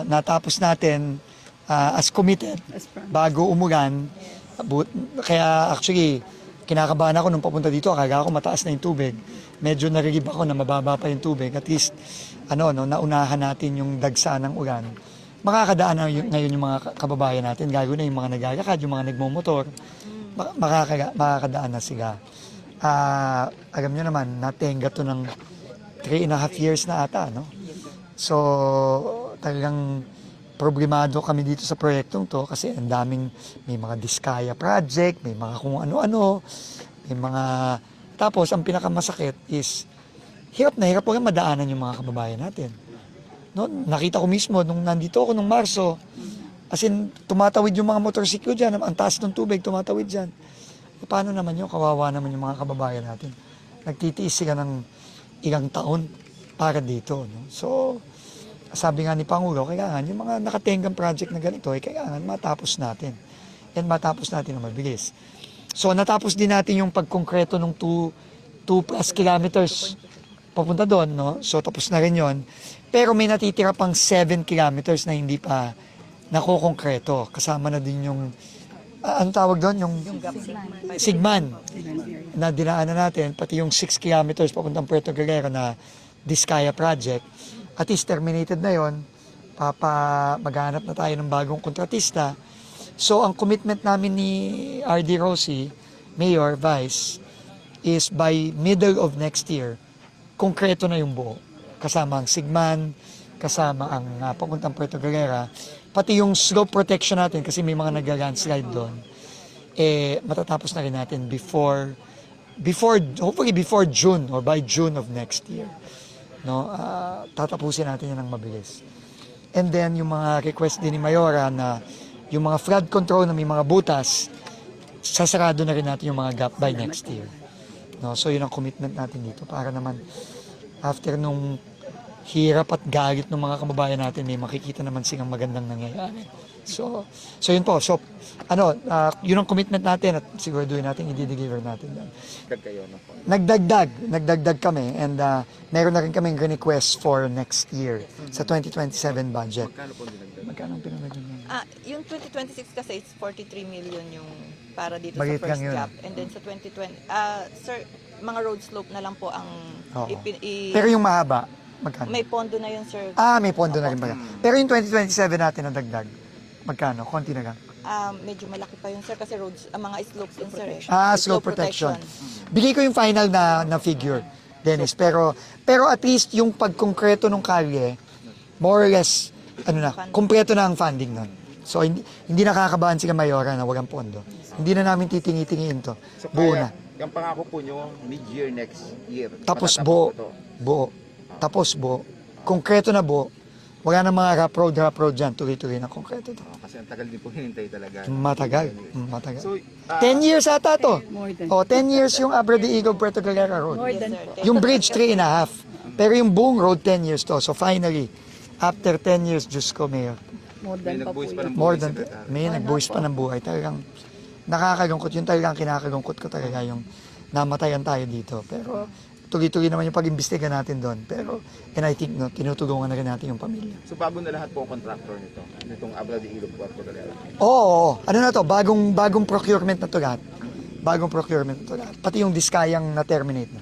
natapos natin as committed bago umulan. Kaya actually, kinakabahan ako nung papunta dito, akala ko mataas na yung tubig. Medyo naririb ako na mababa pa yung tubig. At least, naunahan natin yung dagsa ng ulan. Makakadaan na ngayon yung mga kababayan natin, gagawin na yung mga naglalakad, yung mga nagmumotor, makakadaan na sila. Alam nyo naman, natenga to ng 3.5 years na ata, no? So, talagang problemado kami dito sa proyektong to kasi ang daming, may mga Diskaya project, may mga kung ano-ano, may mga, tapos ang pinakamasakit is, hirap na hirap walang madaanan yung mga kababayan natin. No, nakita ko mismo nung nandito ako nung Marso, as in, tumatawid yung mga motorsiklo dyan, ang taas ng tubig, tumatawid dyan. E, paano naman yun? Kawawa naman yung mga kababayan natin. Nagtitiis sila ng ilang taon para dito. No? So, sabi nga ni Pangulo, kailangan yung mga nakatenggang project na ganito, kailangan matapos natin. And matapos natin na mabilis. So, natapos din natin yung pagkonkreto ng 2+ kilometers papunta doon, no? So, tapos na rin yun. Pero may natitira pang 7 kilometers na hindi pa nakokongkreto. Kasama na din yung, ano tawag doon? Yung Sigman na dinaanan natin, pati yung 6 kilometers papuntang Puerto Guerrero na Diskaya project. At least terminated na yon. Maghanap na tayo ng bagong kontratista. So, ang commitment namin ni R.D. Rossi, Mayor, Vice, is by middle of next year, konkreto na yung buo. Kasama ang Sigman, kasama ang papuntang Puerto Galera, pati yung slope protection natin kasi may mga nag-landslide doon, matatapos na rin natin hopefully before June or by June of next year. No, tatapusin natin yan ng mabilis. And then yung mga request din ni Mayora na yung mga flood control na may mga butas, sasarado na rin natin yung mga gap by next year. No, so yun ang commitment natin dito para naman after nung hirap at galit ng mga kababayan natin, may makikita naman silang magandang nangyayari. So yun po. So, yun ang commitment natin at siguraduhin natin, i-deliver natin yan. Nagdagdag kami and meron na rin kaming request for next year sa 2027 budget. Magkano ang pinamagyan niya? Yung 2026 kasi is 43 million yung para dito Bagit sa first yun. gap. And then sa 2020, sir, mga road slope na lang po ang Pero yung mahaba, magkano? may pondo na yun, sir. May pondo na rin ba? Pero yung 2027 natin na dagdag, magkano? Konti na lang. Medyo malaki pa yun, sir, kasi roads, mga slopes yun, sir. Slope protection. Bigay ko yung final na figure, Dennis. Pero at least yung pagkonkreto ng kalye, more or less, kumpleto na ang funding nun. So, hindi nakakabahan sila Mayora na walang pondo. Hindi na namin titingi-tingiin to. Buo na. Yung pangako po nyo, mid-year next year. Tapos buo. Tapos buo. Konkreto na buo. Wala na mga rough road dyan. Tuloy-tuloy na konkreto to. Kasi ang tagal din po hinintay talaga. Matagal. So, 10 years ata to. 10 years yung Abra de Igog Puerto Galera Road. Yung bridge 3.5. Pero yung buong road 10 years to. So finally, after 10 years, Diyos ko, Mayor. may nagbuwis pa ng More buhay, than, Secretary. may nagbuwis pa ng buhay. Talagang nakakalungkot. Yung talagang kinakalungkot ko talaga yung namatayan tayo dito. Pero tuloy-tuloy naman yung pag-imbestiga natin doon. Pero, and I think, tinutulungan na rin natin yung pamilya. So bago na lahat po ang contractor nito, nitong Abra de Igog Puerto Galera. Oo. Ano na to? Bagong procurement na to lahat. Bagong procurement na to lahat. Pati yung Diskayang na-terminate na.